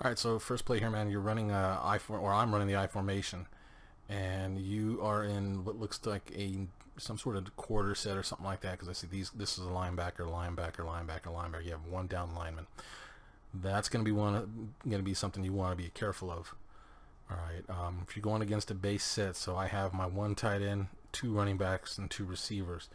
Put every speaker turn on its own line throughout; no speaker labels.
All right, so first play here, man. You're running or I'm running the I formation, and you are in what looks like some sort of quarter set or something like that. Because I see these. This is a linebacker, linebacker, linebacker, linebacker. You have one down lineman. That's going to be something you want to be careful of. All right. If you're going against a base set, so I have my one tight end, two running backs, and two receivers.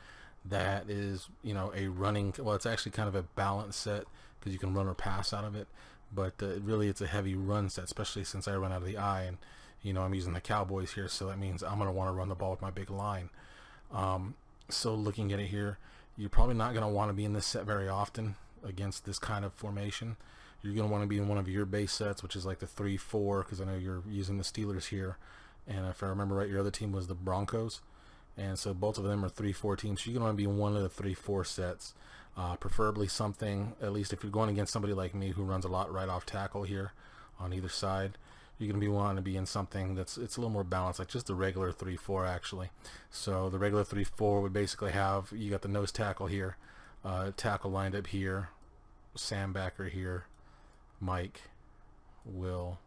That is, a running. Well, it's actually kind of a balanced set because you can run or pass out of it. But really, it's a heavy run set, especially since I run out of the I, and I'm using the Cowboys here, so that means I'm going to want to run the ball with my big line. So looking at it here, you're probably not going to want to be in this set very often against this kind of formation. You're going to want to be in one of your base sets, which is like the 3-4, because I know you're using the Steelers here. And if I remember right, your other team was the Broncos. And so both of them are 3-4 teams. So you're going to want to be in one of the 3-4 sets. Preferably something, at least if you're going against somebody like me who runs a lot right off tackle here on either side, you're going to be wanting to be in something it's a little more balanced, like just the regular 3-4 actually. So the regular 3-4 would basically have, you got the nose tackle here, tackle lined up here, Sam backer here, Mike, Will,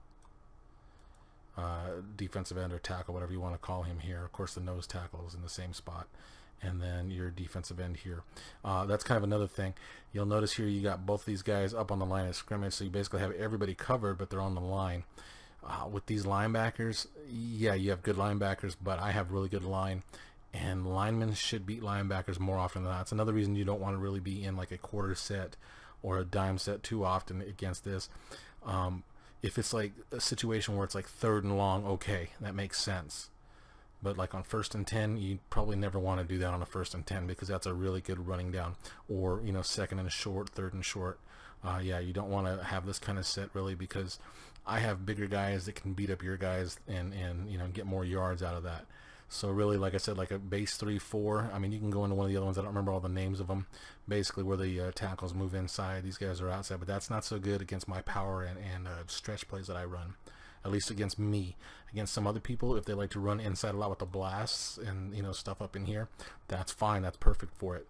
defensive end or tackle, whatever you want to call him here. Of course, the nose tackle is in the same spot. And then your defensive end here. That's kind of another thing. You'll notice here you got both these guys up on the line of scrimmage, so you basically have everybody covered, but they're on the line. With these linebackers, yeah, you have good linebackers, but I have really good line. And linemen should beat linebackers more often than not. It's another reason you don't want to really be in like a quarter set or a dime set too often against this. If it's like a situation where it's like 3rd and long, okay, that makes sense. But like on 1st and 10, you probably never want to do that on a 1st and 10 because that's a really good running down. Or 2nd and short, 3rd and short. Yeah, you don't want to have this kind of set really, because I have bigger guys that can beat up your guys and get more yards out of that. So really, like I said, like a base 3-4. I mean, you can go into one of the other ones. I don't remember all the names of them. Basically, where the tackles move inside, these guys are outside. But that's not so good against my power and stretch plays that I run. At least against me. Against some other people, if they like to run inside a lot with the blasts and stuff up in here, that's fine. That's perfect for it.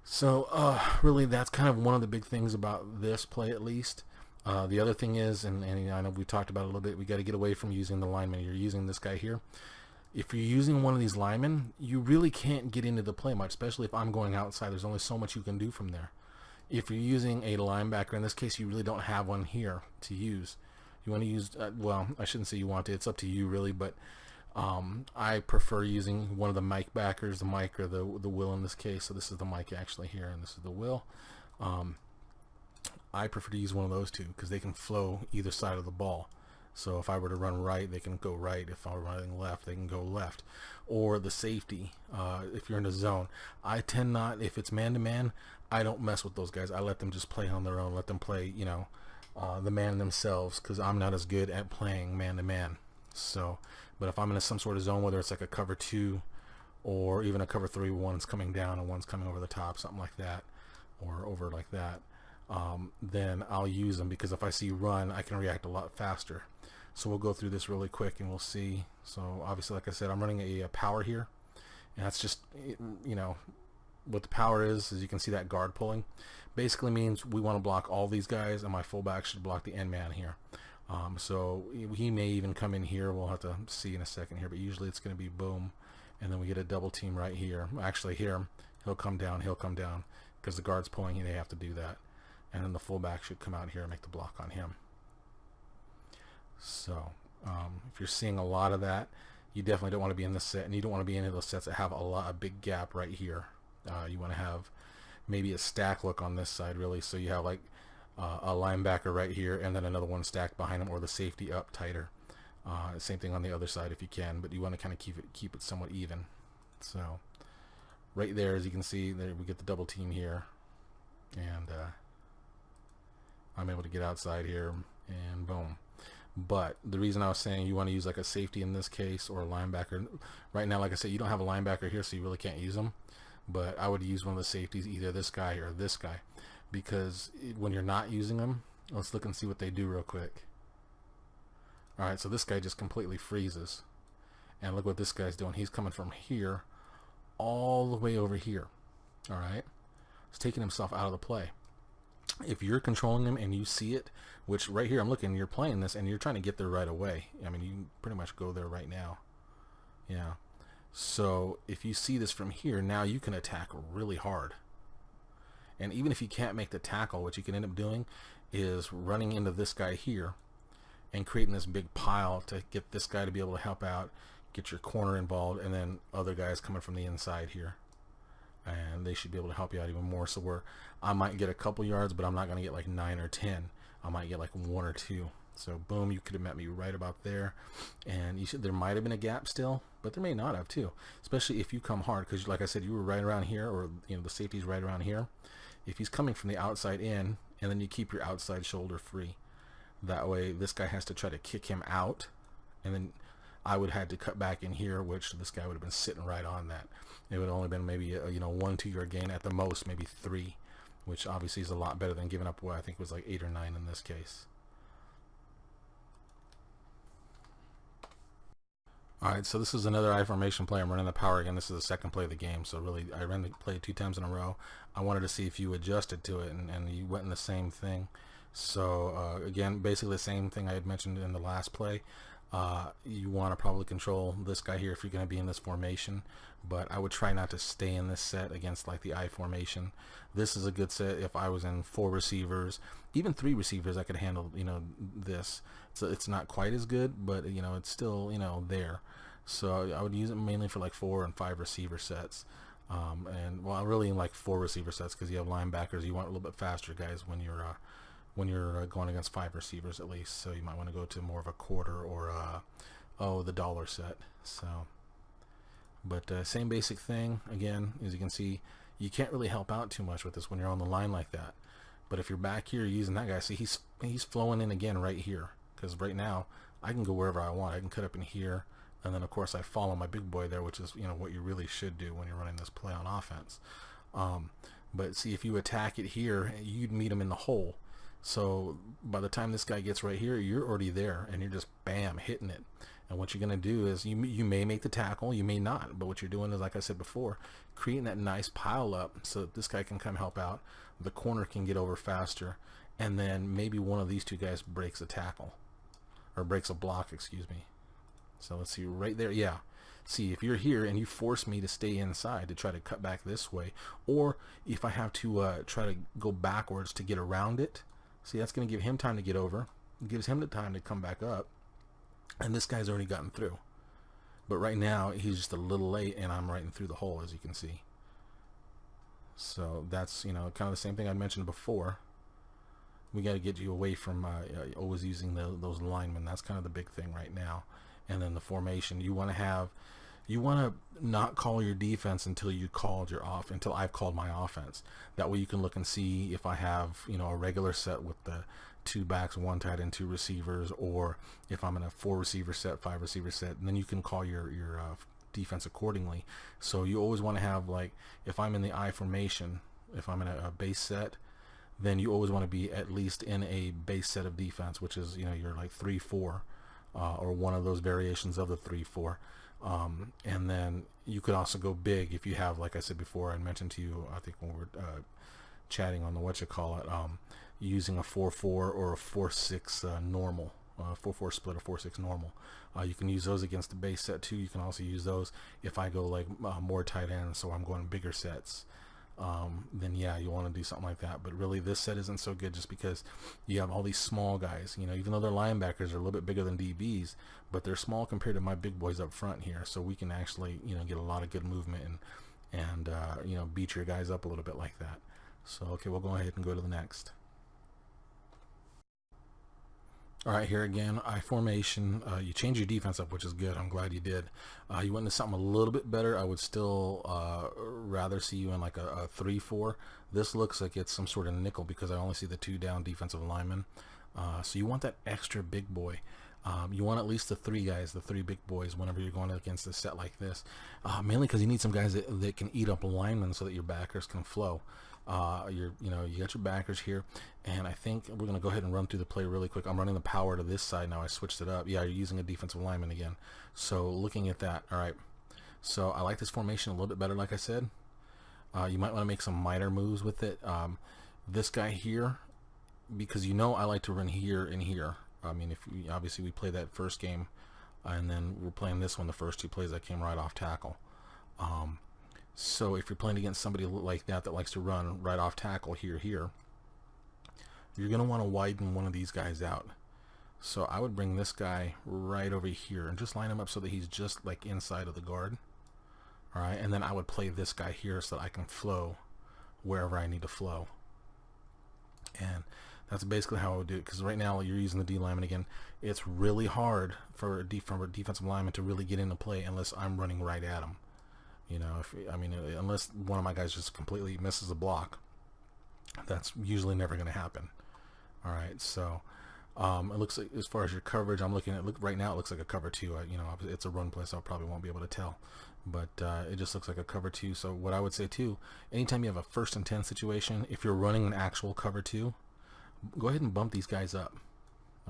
So really, that's kind of one of the big things about this play, at least. The other thing is, and I know we talked about it a little bit, we got to get away from using the lineman. You're using this guy here. If you're using one of these linemen, you really can't get into the play much, especially if I'm going outside. There's only so much you can do from there. If you're using a linebacker, in this case, you really don't have one here to use. You want to use, well, I shouldn't say you want to. It's up to you, really, but I prefer using one of the Mike backers, the Mike or the Will in this case. So this is the Mike actually here, and this is the Will. I prefer to use one of those two because they can flow either side of the ball. So if I were to run right, they can go right. If I were running left, they can go left. Or the safety, if you're in a zone. I tend not, if it's man-to-man, I don't mess with those guys. I let them just play on their own. Let them play, the man themselves, because I'm not as good at playing man-to-man. So, but if I'm in some sort of zone, whether it's like a cover 2 or even a cover 3, one's coming down and one's coming over the top, something like that, or over like that, then I'll use them, because if I see run, I can react a lot faster. So we'll go through this really quick and we'll see. So obviously, like I said, I'm running a power here, and that's just, what the power is you can see that guard pulling. Basically means we want to block all these guys, and my fullback should block the end man here. So he may even come in here. We'll have to see in a second here, but usually it's going to be boom, and then we get a double team right here. Actually, here he'll come down, because the guard's pulling. They have to do that, and then the fullback should come out here and make the block on him. So if you're seeing a lot of that, you definitely don't want to be in this set, and you don't want to be in any of those sets that have a big gap right here. You want to have maybe a stack look on this side, really, so you have like a linebacker right here and then another one stacked behind him, or the safety up tighter. Same thing on the other side if you can, but you want to kind of keep it somewhat even. So right there, as you can see, there we get the double team here, and I'm able to get outside here, and boom. But the reason I was saying you want to use like a safety in this case, or a linebacker, right now, like I said, you don't have a linebacker here, so you really can't use them. But I would use one of the safeties, either this guy or this guy, because when you're not using them, let's look and see what they do real quick. Alright, so this guy just completely freezes. And look what this guy's doing. He's coming from here all the way over here. Alright? He's taking himself out of the play. if you're controlling him and you see it, which right here I'm looking, you're playing this and you're trying to get there right away. I mean, you can pretty much go there right now. Yeah. So if you see this from here, now you can attack really hard. And even if you can't make the tackle, what you can end up doing is running into this guy here and creating this big pile to get this guy to be able to help out, get your corner involved, and then other guys coming from the inside here. And they should be able to help you out even more. So where I might get a couple yards, but I'm not going to get like 9 or 10. I might get like 1 or 2. So boom, you could have met me right about there. And you should, there might have been a gap still, but there may not have too. Especially if you come hard, because like I said, you were right around here, or you know, the safety's right around here. If he's coming from the outside in, and then you keep your outside shoulder free. That way this guy has to try to kick him out, and then I would have had to cut back in here, which this guy would have been sitting right on that. It would have only been maybe a, 1-2 yard gain at the most, maybe 3, which obviously is a lot better than giving up what I think was like 8 or 9 in this case. Alright, so this is another I formation play. I'm running the power again. This is the second play of the game, so really I ran the play 2 times in a row. I wanted to see if you adjusted to it, and you went in the same thing. So again, basically the same thing I had mentioned in the last play. You want to probably control this guy here if you're going to be in this formation, but I would try not to stay in this set against like the I formation. This is a good set if I was in 4 receivers, even 3 receivers. I could handle this. So it's not quite as good, but it's still there. So I would use it mainly for like 4 and 5 receiver sets, and well, really in like 4 receiver sets, because you have linebackers. You want a little bit faster guys when you're going against 5 receivers at least. So you might want to go to more of a quarter or the dollar set. So, but same basic thing again. As you can see, you can't really help out too much with this when you're on the line like that. But if you're back here using that guy, see he's flowing in again right here, because right now I can go wherever I want. I can cut up in here, and then of course I follow my big boy there, which is what you really should do when you're running this play on offense. But see, if you attack it here, you'd meet him in the hole. So by the time this guy gets right here, you're already there, and you're just bam hitting it. And what you're going to do is you may make the tackle, you may not, but what you're doing is, like I said before, creating that nice pile up so that this guy can come help out, the corner can get over faster, and then maybe one of these 2 guys breaks a tackle, or breaks a block, excuse me. So let's see right there. Yeah, see, if you're here and you force me to stay inside to try to cut back this way, or if I have to try to go backwards to get around it, see, that's going to give him time to get over. It gives him the time to come back up. And this guy's already gotten through. But right now, he's just a little late, and I'm right in through the hole, as you can see. So that's, kind of the same thing I mentioned before. We got to get you away from always using those linemen. That's kind of the big thing right now. And then the formation. You want to not call your defense until until I've called my offense. That way you can look and see if I have a regular set with the 2 backs, 1 tight end, 2 receivers, or if I'm in a 4 receiver set, 5 receiver set, and then you can call your defense accordingly. So you always want to have, like, if I'm in the I formation, if I'm in a base set, then you always want to be at least in a base set of defense, which is you're like 3-4, or one of those variations of the 3-4. And then you could also go big if you have, like I said before, I mentioned to you, I think when we were chatting on the using a 4-4 or a 4-6 normal, 4-4 split or 4-6 normal. You can use those against the base set too. You can also use those if I go like more tight ends, so I'm going bigger sets. Then yeah, you want to do something like that. But really, this set isn't so good just because you have all these small guys. Even though their linebackers are a little bit bigger than DBs, but they're small compared to my big boys up front here. So we can actually get a lot of good movement and beat your guys up a little bit like that. So okay, we'll go ahead and go to the next. All right, here again, I formation. You change your defense up, which is good. I'm glad you did. You went into something a little bit better. I would still rather see you in like a 3-4. This looks like it's some sort of nickel because I only see the 2 down defensive linemen. So you want that extra big boy. You want at least the 3 guys, the 3 big boys, whenever you're going against a set like this. Mainly because you need some guys that can eat up linemen so that your backers can flow. You got your backers here, and I think we're going to go ahead and run through the play really quick. I'm running the power to this side now. I switched it up. Yeah, you're using a defensive lineman again. So looking at that, all right. So I like this formation a little bit better, like I said. You might want to make some minor moves with it. This guy here, because you know I like to run here and here. I mean, if we, obviously we play that first game, and then we're playing this one, the first 2 plays I came right off tackle. So if you're playing against somebody like that likes to run right off tackle here, you're going to want to widen one of these guys out. So I would bring this guy right over here and just line him up so that he's just like inside of the guard. All right, and then I would play this guy here so that I can flow wherever I need to flow. And that's basically how I would do it, because right now you're using the D lineman again. It's really hard for a defensive lineman to really get into play unless I'm running right at him. You know, unless one of my guys just completely misses a block, that's usually never going to happen. All right, so it looks like, as far as your coverage, I'm looking at, right now it looks like a cover 2. You know, it's a run play, so I probably won't be able to tell, but it just looks like a cover 2. So what I would say too, anytime you have a 1st and 10 situation, if you're running an actual cover 2, go ahead and bump these guys up.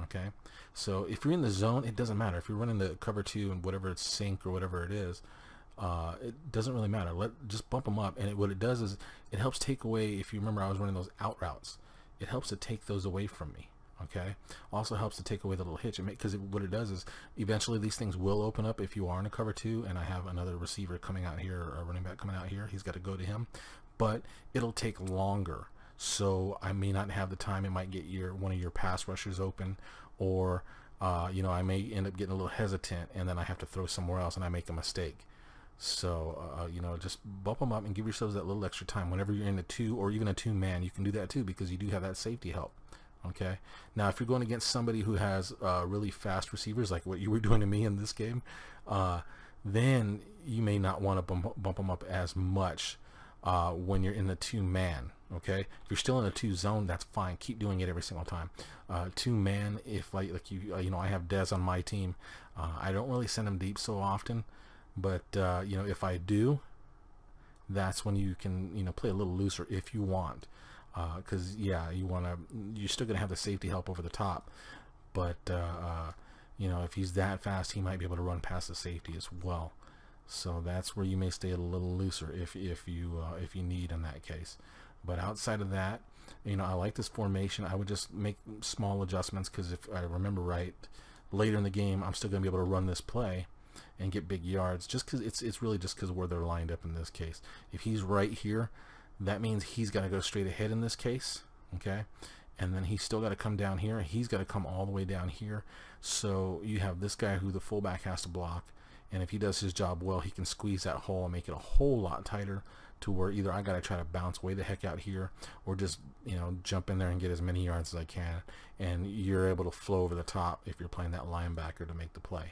Okay, so if you're in the zone, it doesn't matter. If you're running the cover 2 and whatever it's sync or whatever it is, it doesn't really matter. Just bump them up, and what it does is it helps take away, if you remember I was running those out routes, it helps to take those away from me. Okay, also helps to take away the little hitch, because what it does is eventually these things will open up if you are in a cover 2 and I have another receiver coming out here, or a running back coming out here. He's got to go to him, but it'll take longer, so I may not have the time. It might get one of your pass rushers open, or you know, I may end up getting a little hesitant and then I have to throw somewhere else and I make a mistake. So you know, just bump them up and give yourselves that little extra time. Whenever you're in a 2 or even a 2-man, you can do that too, because you do have that safety help. Okay, now if you're going against somebody who has really fast receivers, like what you were doing to me in this game, then you may not want to bump them up as much when you're in the 2-man. Okay, if you're still in a 2 zone, that's fine. Keep doing it every single time. 2-man, if like you know, I have Dez on my team. I don't really send him deep so often, but you know, if I do, that's when you can, you know, play a little looser if you want. Because yeah, you're still gonna have the safety help over the top, but you know, if he's that fast, he might be able to run past the safety as well. So that's where you may stay a little looser if you need in that case. But outside of that, you know, I like this formation. I would just make small adjustments, because if I remember right, later in the game I'm still gonna be able to run this play and get big yards, just because it's really just because where they're lined up in this case. If he's right here, that means he's got to go straight ahead in this case. Okay, and then he's still got to come down here. He's got to come all the way down here. So you have this guy who the fullback has to block, and if he does his job well, he can squeeze that hole and make it a whole lot tighter, to where either I got to try to bounce way the heck out here, or just, you know, jump in there and get as many yards as I can, and you're able to flow over the top if you're playing that linebacker to make the play.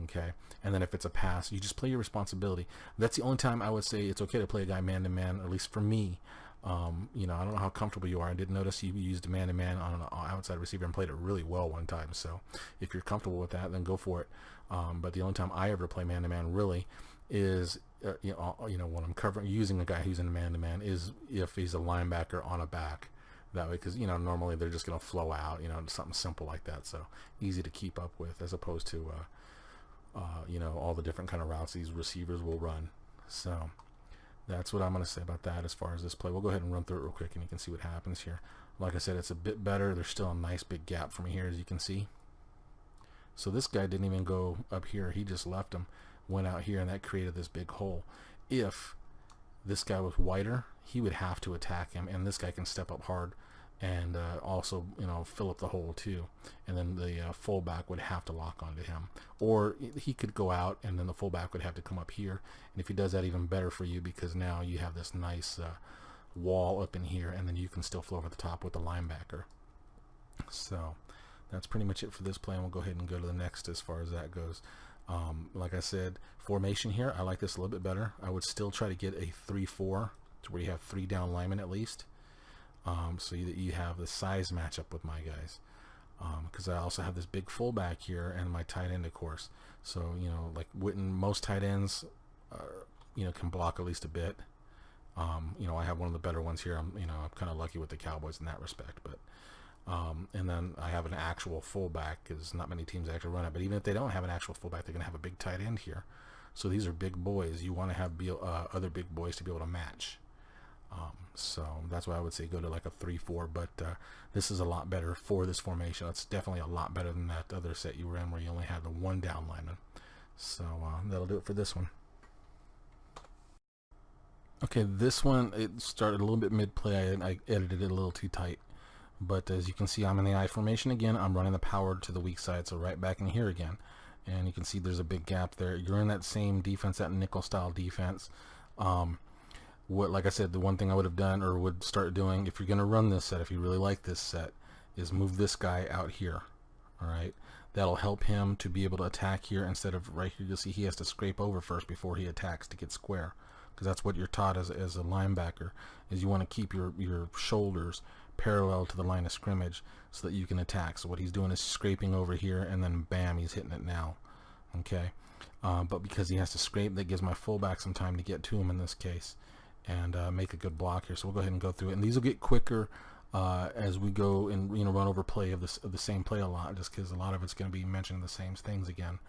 Okay, and then if it's a pass, you just play your responsibility. That's the only time I would say it's okay to play a guy man-to-man, at least for me. You know, I don't know how comfortable you are. I did notice you used a man-to-man on an outside receiver and played it really well one time. So if you're comfortable with that, then go for it. But the only time I ever play man-to-man really is, you know, when I'm using a guy who's in man-to-man, is if he's a linebacker on a back. That way, because, you know, normally they're just going to flow out, you know, something simple like that. So easy to keep up with, as opposed to you know, all the different kind of routes these receivers will run. So that's what I'm going to say about that as far as this play. We'll go ahead and run through it real quick, and you can see what happens here. Like I said, it's a bit better. There's still a nice big gap from here, as you can see. So this guy didn't even go up here. He just left him, went out here, and that created this big hole. If this guy was wider, he would have to attack him, and this guy can step up hard and also, you know, fill up the hole too, and then the fullback would have to lock onto him, or he could go out and then the fullback would have to come up here. And if he does that, even better for you, because now you have this nice wall up in here, and then you can still flow over the top with the linebacker. So that's pretty much it for this play, and we'll go ahead and go to the next as far as that goes. Like I said, formation here, I like this a little bit better. I would still try to get a 3-4 to where you have 3 down linemen at least. So you have the size matchup with my guys, because I also have this big fullback here and my tight end, of course. So, you know, like Witten, most tight ends, you know, can block at least a bit. You know, I have one of the better ones here. I'm kind of lucky with the Cowboys in that respect. But and then I have an actual fullback, because not many teams actually run it. But even if they don't have an actual fullback, they're going to have a big tight end here. So these are big boys. You want to have other big boys to be able to match. So that's why I would say go to like a 3-4, but this is a lot better for this formation. It's definitely a lot better than that other set you were in where you only had the one down lineman. So that'll do it for this one. Okay, this one, it started a little bit mid-play. I edited it a little too tight. But as you can see, I'm in the I formation again. I'm running the power to the weak side, so right back in here again. And you can see there's a big gap there. You're in that same defense, that nickel style defense. Like I said, the one thing I would have done or would start doing if you're going to run this set, if you really like this set, is move this guy out here. All right, that'll help him to be able to attack here instead of right here. You'll see he has to scrape over first before he attacks to get square, because that's what you're taught as a linebacker, is you want to keep your shoulders parallel to the line of scrimmage so that you can attack. So what he's doing is scraping over here, and then bam, he's hitting it now. Okay, but because he has to scrape, that gives my fullback some time to get to him in this case and make a good block here. So we'll go ahead and go through it, and these will get quicker as we go and run over play of the same play a lot, just because a lot of it's going to be mentioning the same things again.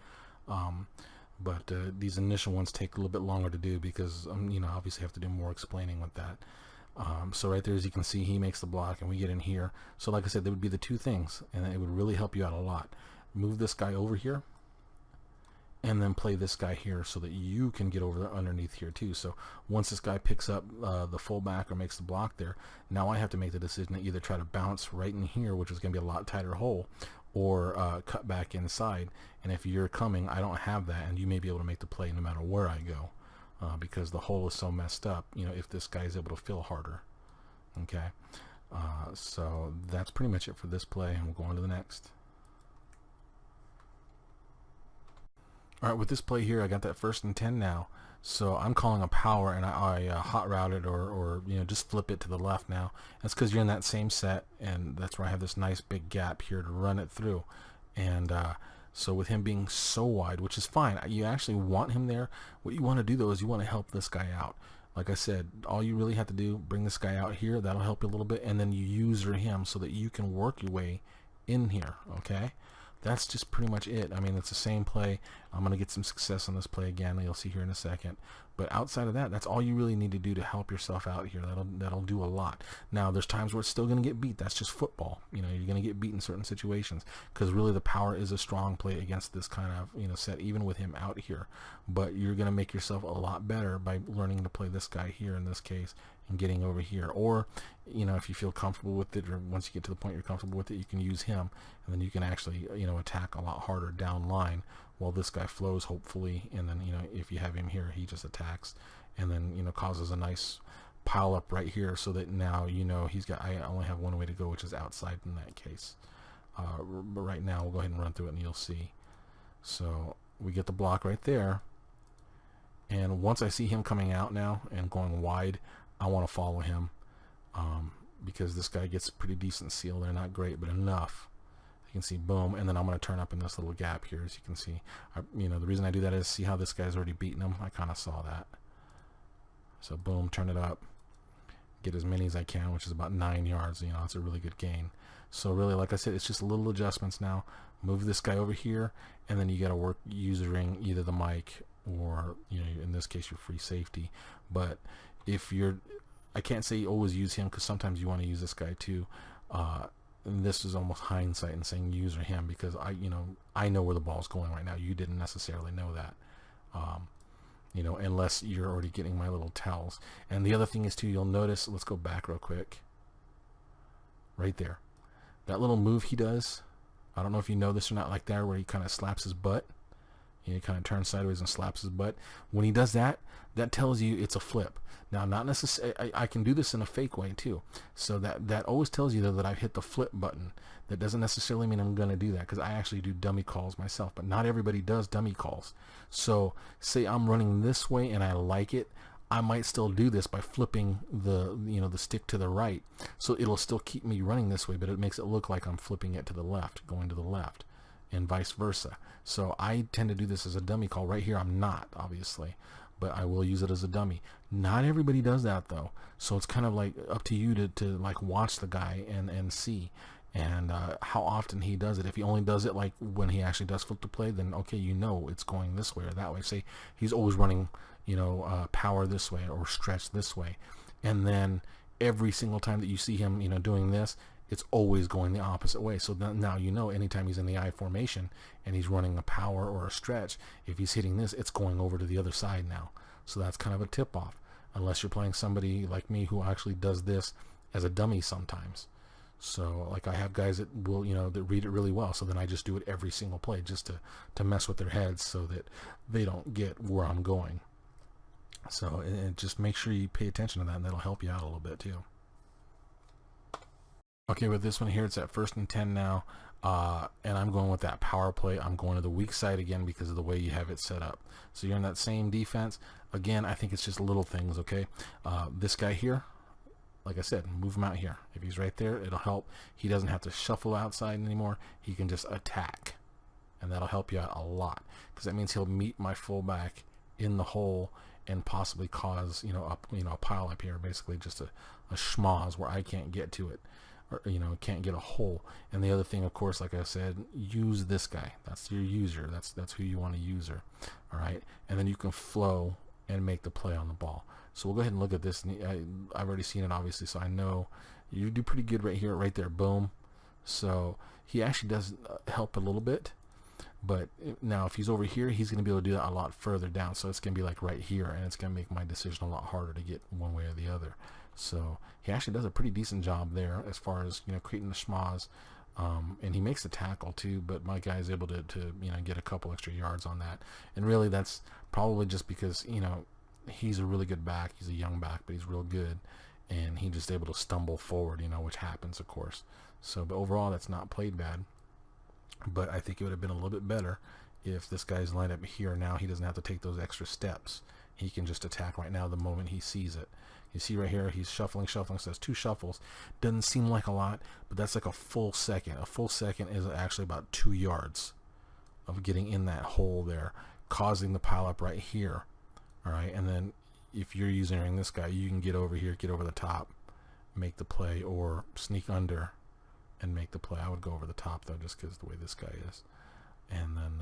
But these initial ones take a little bit longer to do because obviously have to do more explaining with that. So right there, as you can see, he makes the block and we get in here. So like I said, there would be the two things, and it would really help you out a lot. Move this guy over here and then play this guy here so that you can get over underneath here too. So once this guy picks up the fullback or makes the block there, now I have to make the decision to either try to bounce right in here, which is going to be a lot tighter hole, or cut back inside. And if you're coming, I don't have that, and you may be able to make the play no matter where I go, because the hole is so messed up, if this guy is able to fill harder. Okay, so that's pretty much it for this play, and we'll go on to the next. Alright, with this play here, I got that 1st and 10 now. So I'm calling a power, and I hot route it or just flip it to the left now. That's because you're in that same set, and that's where I have this nice big gap here to run it through. And so with him being so wide, which is fine, you actually want him there. What you want to do though is you want to help this guy out. Like I said, all you really have to do, bring this guy out here. That'll help you a little bit, and then you user him so that you can work your way in here. Okay. That's just pretty much it. I mean, it's the same play. I'm going to get some success on this play again. You'll see here in a second. But outside of that, that's all you really need to do to help yourself out here. That'll do a lot. Now, there's times where it's still going to get beat. That's just football. You're going to get beat in certain situations because really the power is a strong play against this kind of set, even with him out here. But you're going to make yourself a lot better by learning to play this guy here in this case and getting over here. Or if you feel comfortable with it, or once you get to the point you're comfortable with it, you can use him, and then you can actually attack a lot harder down line while this guy flows, hopefully. And then if you have him here, he just attacks and then causes a nice pile up right here, so that now he's got, I only have one way to go, which is outside in that case. But right now we'll go ahead and run through it and you'll see. So we get the block right there, and once I see him coming out now and going wide, I want to follow him, because this guy gets a pretty decent seal there. Not great, but enough. You can see, boom, and then I'm going to turn up in this little gap here, as you can see. The reason I do that is see how this guy's already beaten him. I kind of saw that. So boom, turn it up, get as many as I can, which is about 9 yards. It's a really good gain. So really, like I said, it's just little adjustments now. Move this guy over here, and then you got to work using either the mic or in this case your free safety. But if I can't say always use him, because sometimes you want to use this guy too. And this is almost hindsight in saying use him, because I know where the ball's going right now. You didn't necessarily know that, unless you're already getting my little tells. And the other thing is too, you'll notice. Let's go back real quick. Right there, that little move he does. I don't know if you know this or not, like there, where he kind of slaps his butt. He kind of turns sideways and slaps his butt. When he does that, that tells you it's a flip. Now, not necessarily, I can do this in a fake way too. So that always tells you though that I've hit the flip button. That doesn't necessarily mean I'm going to do that, because I actually do dummy calls myself, but not everybody does dummy calls. So say I'm running this way and I like it, I might still do this by flipping the stick to the right. So it'll still keep me running this way, but it makes it look like I'm flipping it to the left, going to the left, and vice versa. So I tend to do this as a dummy call. Right here I'm not, obviously, but I will use it as a dummy. Not everybody does that though, so it's kind of like up to you to like watch the guy and see, and how often he does it. If he only does it like when he actually does flip the play, then okay, it's going this way or that way. Say he's always running power this way or stretch this way, and then every single time that you see him, doing this, it's always going the opposite way. So now anytime he's in the I formation and he's running a power or a stretch, if he's hitting this, it's going over to the other side now. So that's kind of a tip off, unless you're playing somebody like me who actually does this as a dummy sometimes. So like I have guys that will, that read it really well. So then I just do it every single play just to mess with their heads so that they don't get where I'm going. So and just make sure you pay attention to that, and that'll help you out a little bit too. Okay, with this one here, it's at 1st and 10 now, and I'm going with that power play. I'm going to the weak side again because of the way you have it set up. So you're in that same defense. Again, I think it's just little things, okay? This guy here, like I said, move him out here. If he's right there, it'll help. He doesn't have to shuffle outside anymore. He can just attack, and that'll help you out a lot because that means he'll meet my fullback in the hole and possibly cause, a pile up here, basically just a schmoz where I can't get to it. Or, can't get a hole. And the other thing, of course, like I said, use this guy. That's your user. That's who you want to user. All right, and then you can flow and make the play on the ball. So we'll go ahead and look at this. I've already seen it, obviously, so I know you do pretty good right here, right there. Boom. So he actually does help a little bit. But now if he's over here, he's going to be able to do that a lot further down. So it's going to be like right here, and it's going to make my decision a lot harder to get one way or the other. So he actually does a pretty decent job there as far as creating the schmoz, and he makes the tackle too. But my guy is able to get a couple extra yards on that, and really that's probably just because he's a really good back. He's a young back, but he's real good, and he's just able to stumble forward, which happens, of course. So, but overall, that's not played bad. But I think it would have been a little bit better if this guy's lined up here. Now he doesn't have to take those extra steps. He can just attack right now the moment he sees it. You see right here, he's shuffling, so that's 2 shuffles. Doesn't seem like a lot, but that's like a full second. A full second is actually about 2 yards of getting in that hole there, causing the pile up right here. All right, and then if you're using this guy, you can get over here, get over the top, make the play, or sneak under and make the play. I would go over the top though, just because the way this guy is, and then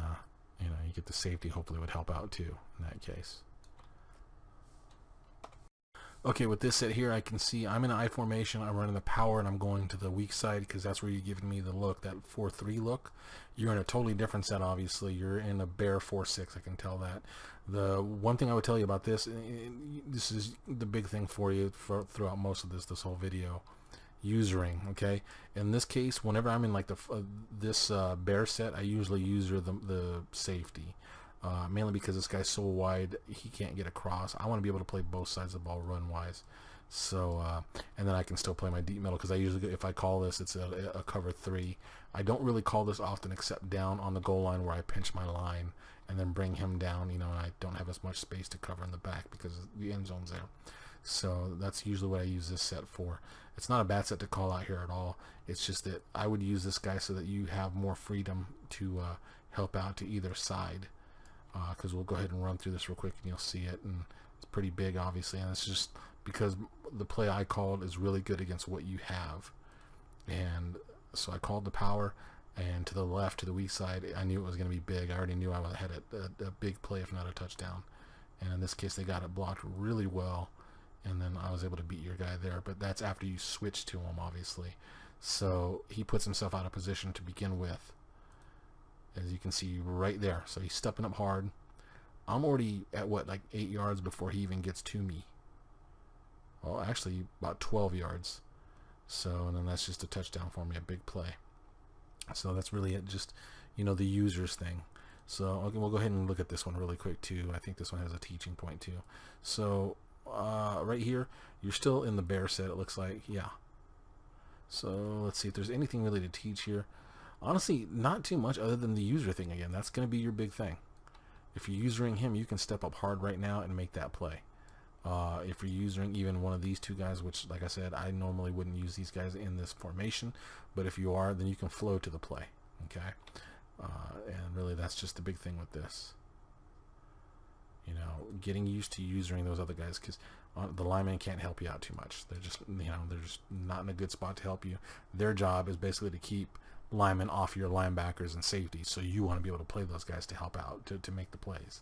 you get the safety. Hopefully, would help out too in that case. Okay, with this set here, I can see I'm in an I formation. I'm running the power, and I'm going to the weak side because that's where you're giving me the look, that 4-3 look. You're in a totally different set, obviously. You're in a bare 4-6. I can tell that. The one thing I would tell you about this is the big thing for you throughout most of this whole video. Usering, okay? In this case, whenever I'm in like this bear set, I usually user the safety. Mainly because this guy's so wide, he can't get across. I want to be able to play both sides of the ball run-wise. So, and then I can still play my deep middle because I usually, if I call this, it's a cover 3. I don't really call this often except down on the goal line where I pinch my line and then bring him down, and I don't have as much space to cover in the back because the end zone's there. So that's usually what I use this set for. It's not a bad set to call out here at all. It's just that I would use this guy so that you have more freedom to help out to either side. Because we'll go ahead and run through this real quick and you'll see it, and it's pretty big obviously, and it's just because the play I called is really good against what you have. And so I called the power, and to the left, to the weak side, I knew it was going to be big. I already knew I had a big play, if not a touchdown, and in this case they got it blocked really well, and then I was able to beat your guy there. But that's after you switch to him, obviously. So he puts himself out of position to begin with, as you can see right there. So he's stepping up hard. I'm already at what, like 8 yards before he even gets to me. Well, actually about 12 yards. So, and then that's just a touchdown for me, a big play. So that's really it, just the users thing. So okay, we'll go ahead and look at this one really quick too. I think this one has a teaching point too. So right here, you're still in the bear set, it looks like. Yeah. So let's see if there's anything really to teach here. Honestly, not too much other than the user thing again. That's going to be your big thing. If you're usering him, you can step up hard right now and make that play. If you're using even one of these 2 guys, which, like I said, I normally wouldn't use these guys in this formation, but if you are, then you can flow to the play. Okay? And really, that's just the big thing with this. Getting used to using those other guys, because the linemen can't help you out too much. They're just, they're just not in a good spot to help you. Their job is basically to keep linemen off your linebackers and safeties, so you want to be able to play those guys to help out, to make the plays.